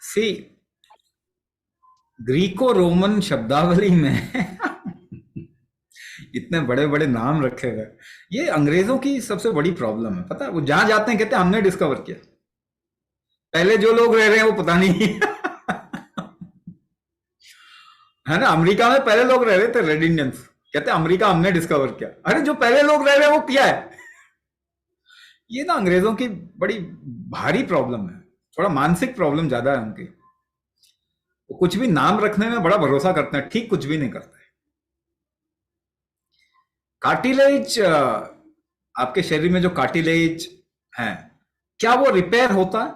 सी, Greco Roman शब्दावली में इतने बड़े बड़े नाम रखे हुए। ये अंग्रेजों की सबसे बड़ी प्रॉब्लम है, पता है? वो जहां जाते हैं कहते हैं हमने डिस्कवर किया, पहले जो लोग रह रहे हैं वो पता नहीं है ना। अमेरिका में पहले लोग रह रहे थे रेड इंडियंस, कहते हैं अमेरिका हमने डिस्कवर किया। अरे जो पहले लोग रह रहे हैं वो क्या है? ये ना अंग्रेजों की बड़ी भारी प्रॉब्लम है, थोड़ा मानसिक प्रॉब्लम ज्यादा है उनकी। वो कुछ भी नाम रखने में बड़ा भरोसा करते हैं, ठीक कुछ भी नहीं करते। कार्टिलेज, आपके शरीर में जो कार्टिलेज है, क्या वो रिपेयर होता है?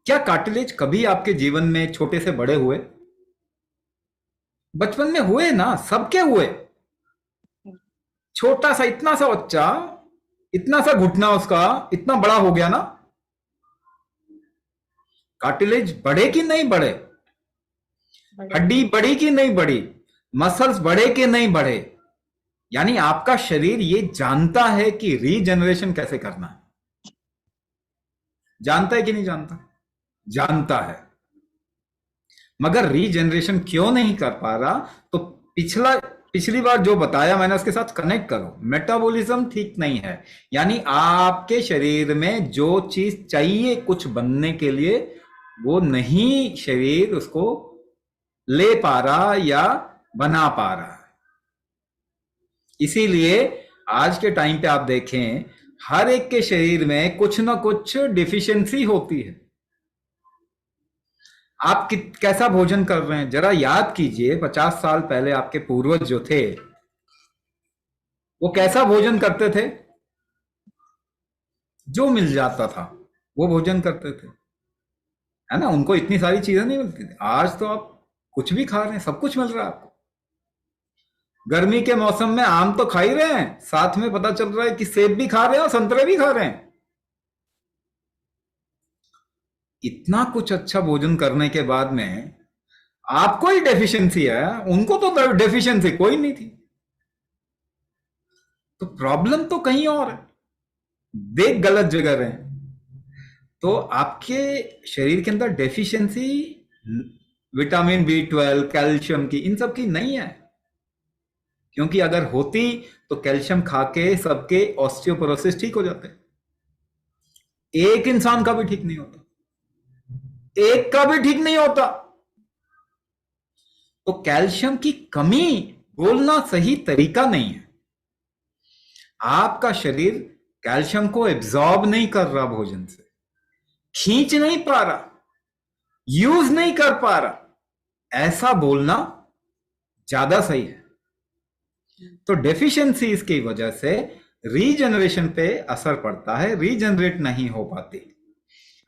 क्या कार्टिलेज कभी आपके जीवन में छोटे से बड़े हुए? बचपन में हुए ना, सबके हुए। छोटा सा, इतना सा बच्चा, इतना सा घुटना उसका इतना बड़ा हो गया ना। कार्टिलेज बढ़े कि नहीं बढ़े? हड्डी बढ़ी कि नहीं बढ़ी? मसल्स बढ़े कि नहीं बढ़े? यानी आपका शरीर ये जानता है कि रीजनरेशन कैसे करना है। जानता है कि नहीं जानता? जानता है, मगर रीजनरेशन क्यों नहीं कर पा रहा? तो पिछली बार जो बताया मैंने उसके साथ कनेक्ट करो। मेटाबॉलिज्म ठीक नहीं है, यानी आपके शरीर में जो चीज चाहिए कुछ बनने के लिए, वो नहीं शरीर उसको ले पा रहा या बना पा रहा है। इसीलिए आज के टाइम पे आप देखें, हर एक के शरीर में कुछ ना कुछ डिफिशियंसी होती है। आप कैसा भोजन कर रहे हैं जरा याद कीजिए। 50 साल पहले आपके पूर्वज जो थे वो कैसा भोजन करते थे? जो मिल जाता था वो भोजन करते थे, है ना। उनको इतनी सारी चीजें नहीं मिलती थी। आज तो आप कुछ भी खा रहे हैं, सब कुछ मिल रहा है आपको। गर्मी के मौसम में आम तो खा ही रहे हैं, साथ में पता चल रहा है कि सेब भी खा रहे हैं और संतरे भी खा रहे हैं। इतना कुछ अच्छा भोजन करने के बाद में आपको ही डेफिशिएंसी है, उनको तो डेफिशिएंसी कोई नहीं थी। तो प्रॉब्लम तो कहीं और है, देख गलत जगह रहे हैं। तो आपके शरीर के अंदर डेफिशिएंसी विटामिन B12, कैल्शियम की, इन सब की नहीं है। क्योंकि अगर होती तो कैल्शियम खा के सबके ऑस्टियोपोरोसिस ठीक हो जाते। एक इंसान का भी ठीक नहीं होता, एक का भी ठीक नहीं होता। तो कैल्शियम की कमी बोलना सही तरीका नहीं है। आपका शरीर कैल्शियम को एब्जॉर्ब नहीं कर रहा, भोजन से खींच नहीं पा रहा, यूज नहीं कर पा रहा, ऐसा बोलना ज्यादा सही है। तो डेफिशिएंसीज की वजह से रीजनरेशन पे असर पड़ता है, रीजनरेट नहीं हो पाती।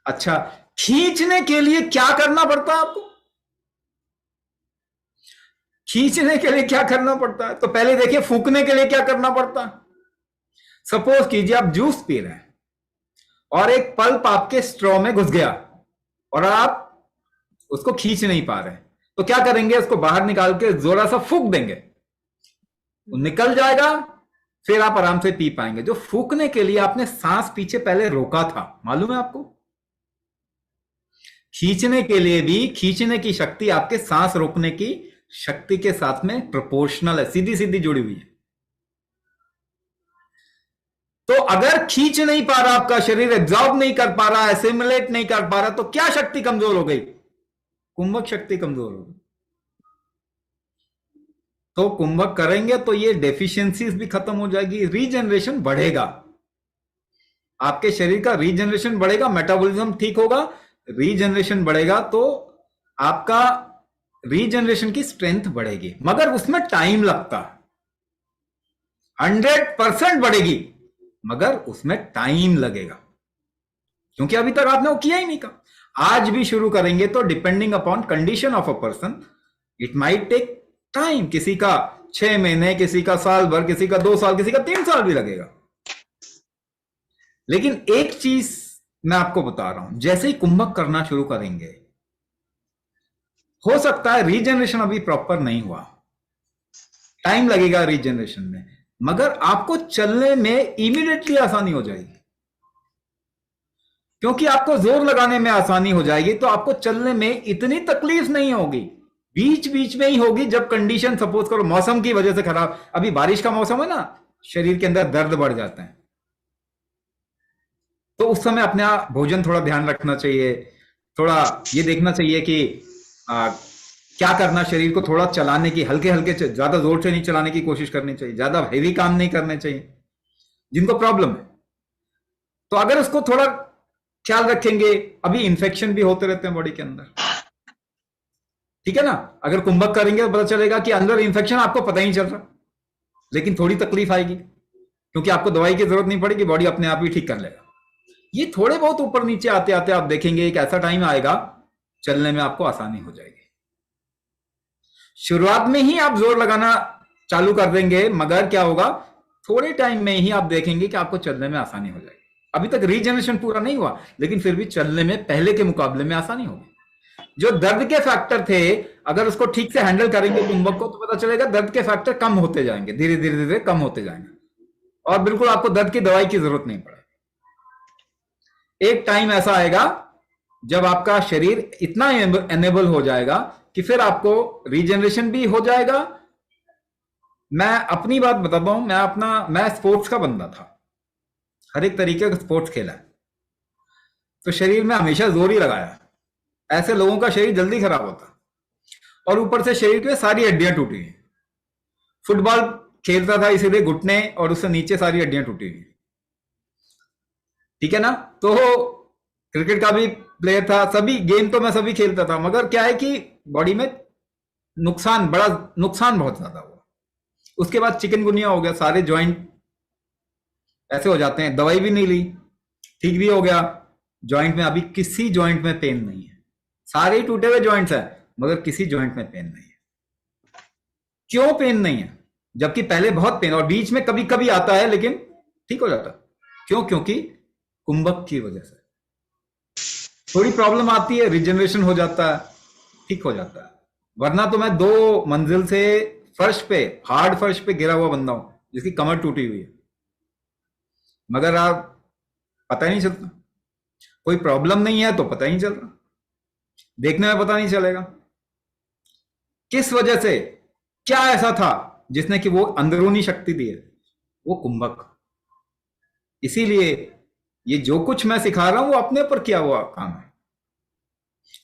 अच्छा, खींचने के लिए क्या करना पड़ता है आपको? खींचने के लिए क्या करना पड़ता है? तो पहले देखिए, फूकने के लिए क्या करना पड़ता है। सपोज कीजिए आप जूस पी रहे हैं और एक पल्प आपके स्ट्रॉ में घुस गया और आप उसको खींच नहीं पा रहे, तो क्या करेंगे? उसको बाहर निकाल के जोरा सा फूक देंगे, वो निकल जाएगा, फिर आप आराम से पी पाएंगे। जो फूकने के लिए आपने सांस पीछे पहले रोका था, मालूम है आपको? खींचने के लिए भी खींचने की शक्ति आपके सांस रोकने की शक्ति के साथ में प्रोपोर्शनल है, सीधी सीधी जुड़ी हुई है। तो अगर खींच नहीं पा रहा आपका शरीर, एब्जॉर्ब नहीं कर पा रहा, एसिमुलेट नहीं कर पा रहा, तो क्या शक्ति कमजोर हो गई? कुंभक शक्ति कमजोर हो गई। तो कुंभक करेंगे तो ये डेफिशिएंसीज भी खत्म हो जाएगी, रीजनरेशन बढ़ेगा, आपके शरीर का रीजनरेशन बढ़ेगा, मेटाबॉलिज्म ठीक होगा। रीजनरेशन बढ़ेगा तो आपका रीजनरेशन की स्ट्रेंथ बढ़ेगी, मगर उसमें टाइम लगता है। 100% बढ़ेगी, मगर उसमें टाइम लगेगा, क्योंकि अभी तक आपने वो किया ही नहीं का। आज भी शुरू करेंगे तो depending upon condition of a person it might take time. किसी का 6 महीने, किसी का साल भर, किसी का 2 साल, किसी का 3 साल भी लगेगा। लेकिन एक चीज मैं आपको बता रहा हूं, जैसे ही कुंभक करना शुरू करेंगे, हो सकता है रीजनरेशन अभी प्रॉपर नहीं हुआ, टाइम लगेगा रीजनरेशन में, मगर आपको चलने में इमीडिएटली आसानी हो जाएगी। क्योंकि आपको जोर लगाने में आसानी हो जाएगी, तो आपको चलने में इतनी तकलीफ नहीं होगी। बीच बीच में ही होगी जब कंडीशन सपोज करो मौसम की वजह से खराब, अभी बारिश का मौसम है ना, शरीर के अंदर दर्द बढ़ जाते हैं, तो उस समय अपने भोजन थोड़ा ध्यान रखना चाहिए, थोड़ा ये देखना चाहिए कि क्या करना, शरीर को थोड़ा चलाने की, हल्के हल्के, ज्यादा जोर से नहीं चलाने की कोशिश करनी चाहिए, ज्यादा हेवी काम नहीं करने चाहिए जिनको प्रॉब्लम है। तो अगर उसको थोड़ा ख्याल रखेंगे, अभी इन्फेक्शन भी होते रहते हैं बॉडी के अंदर, ठीक है ना, अगर कुंभक करेंगे तो पता चलेगा कि अंदर इन्फेक्शन आपको पता ही नहीं चल रहा, लेकिन थोड़ी तकलीफ आएगी क्योंकि आपको दवाई की जरूरत नहीं पड़ेगी, बॉडी अपने आप ही ठीक कर लेगा। ये थोड़े बहुत ऊपर नीचे आते आते आप देखेंगे एक ऐसा टाइम आएगा चलने में आपको आसानी हो जाएगी। शुरुआत में ही आप जोर लगाना चालू कर देंगे, मगर क्या होगा, थोड़े टाइम में ही आप देखेंगे कि आपको चलने में आसानी हो जाएगी। अभी तक रीजनरेशन पूरा नहीं हुआ, लेकिन फिर भी चलने में पहले के मुकाबले में आसानी होगी। जो दर्द के फैक्टर थे, अगर उसको ठीक से हैंडल करेंगे कुंभक को, तो पता चलेगा दर्द के फैक्टर कम होते जाएंगे, धीरे धीरे धीरे कम होते जाएंगे, और बिल्कुल आपको दर्द की दवाई की जरूरत नहीं पड़ेगी। एक टाइम ऐसा आएगा जब आपका शरीर इतना एनेबल हो जाएगा कि फिर आपको रीजनरेशन भी हो जाएगा। मैं अपनी बात बताता हूं, मैं स्पोर्ट्स का बंदा था, हर एक तरीके का स्पोर्ट्स खेला है, तो शरीर में हमेशा जोर ही लगाया। ऐसे लोगों का शरीर जल्दी खराब होता, और ऊपर से शरीर की सारी हड्डियां टूटी हुई। फुटबॉल खेलता था इसीलिए घुटने और उससे नीचे सारी हड्डियां टूटी हुई, ठीक है ना। तो क्रिकेट का भी प्लेयर था, सभी गेम तो मैं सभी खेलता था, मगर क्या है कि बॉडी में नुकसान बहुत ज्यादा हुआ। उसके बाद चिकनगुनिया हो गया, सारे जॉइंट ऐसे हो जाते हैं, दवाई भी नहीं ली, ठीक भी हो गया। जॉइंट में अभी किसी जॉइंट में पेन नहीं है, सारे ही टूटे हुए जॉइंट्स हैं, मगर किसी जॉइंट में पेन नहीं है। क्यों पेन नहीं है, जबकि पहले बहुत पेन, और बीच में कभी कभी आता है लेकिन ठीक हो जाता। क्यों? क्योंकि कुंभक की वजह से थोड़ी प्रॉब्लम आती है, रिजनरेशन हो जाता है, ठीक हो जाता है। वरना तो मैं 2 मंजिल से फर्श पे, हार्ड फर्श पे गिरा हुआ बंदा हूं, जिसकी कमर टूटी हुई है, मगर आप पता ही नहीं चलता। कोई प्रॉब्लम नहीं है तो पता ही नहीं चल रहा, देखने में पता नहीं चलेगा किस वजह से, क्या ऐसा था जिसने कि वो अंदरूनी शक्ति दी है, वो कुंभक। इसीलिए ये जो कुछ मैं सिखा रहा हूं वो अपने ऊपर किया हुआ काम है।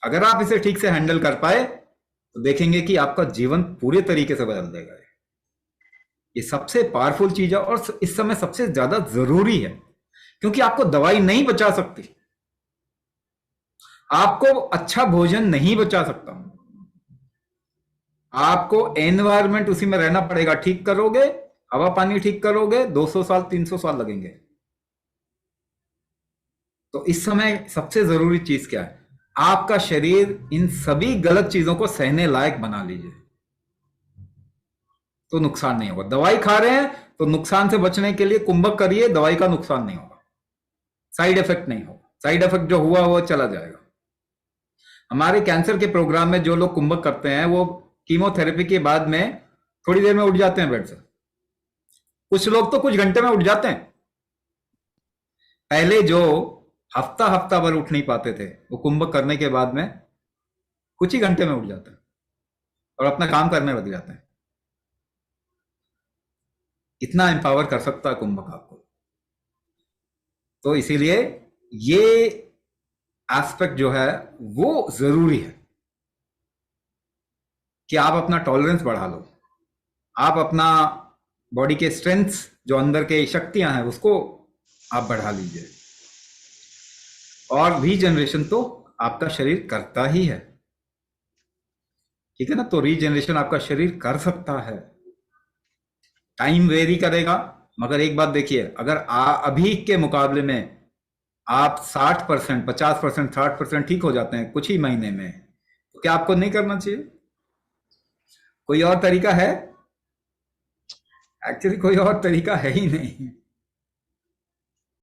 अगर आप इसे ठीक से हैंडल कर पाए तो देखेंगे कि आपका जीवन पूरे तरीके से बदल देगा। ये सबसे पावरफुल चीज है और इस समय सबसे ज्यादा जरूरी है, क्योंकि आपको दवाई नहीं बचा सकती, आपको अच्छा भोजन नहीं बचा सकता, आपको एनवायरमेंट उसी में रहना पड़ेगा। ठीक करोगे, हवा पानी ठीक करोगे, 200 साल 300 साल लगेंगे। तो इस समय सबसे जरूरी चीज क्या है, आपका शरीर इन सभी गलत चीजों को सहने लायक बना लीजिए, तो नुकसान नहीं होगा। दवाई खा रहे हैं तो नुकसान से बचने के लिए कुंभक करिए, दवाई का नुकसान नहीं होगा, साइड इफेक्ट नहीं होगा। साइड इफेक्ट जो हुआ वो चला जाएगा। हमारे कैंसर के प्रोग्राम में जो लोग कुंभक करते हैं वो कीमोथेरेपी के बाद में थोड़ी देर में उठ जाते हैं बेड से, कुछ लोग तो कुछ घंटे में उठ जाते हैं। पहले जो हफ्ता भर उठ नहीं पाते थे, वो कुंभक करने के बाद में कुछ ही घंटे में उठ जाते हैं और अपना काम करने लग जाते हैं। इतना एम्पावर कर सकता है कुंभक आपको। तो इसीलिए ये एस्पेक्ट जो है वो जरूरी है कि आप अपना टॉलरेंस बढ़ा लो, आप अपना बॉडी के स्ट्रेंथ्स जो अंदर के शक्तियां हैं उसको आप बढ़ा लीजिए। और रीजनरेशन तो आपका शरीर करता ही है, ठीक है ना। तो रीजनरेशन आपका शरीर कर सकता है, टाइम वेरी करेगा, मगर एक बात देखिए, अगर अभी के मुकाबले में आप 60%, 50%, 60% ठीक हो जाते हैं कुछ ही महीने में, तो क्या आपको नहीं करना चाहिए? कोई और तरीका है? एक्चुअली कोई और तरीका है ही नहीं।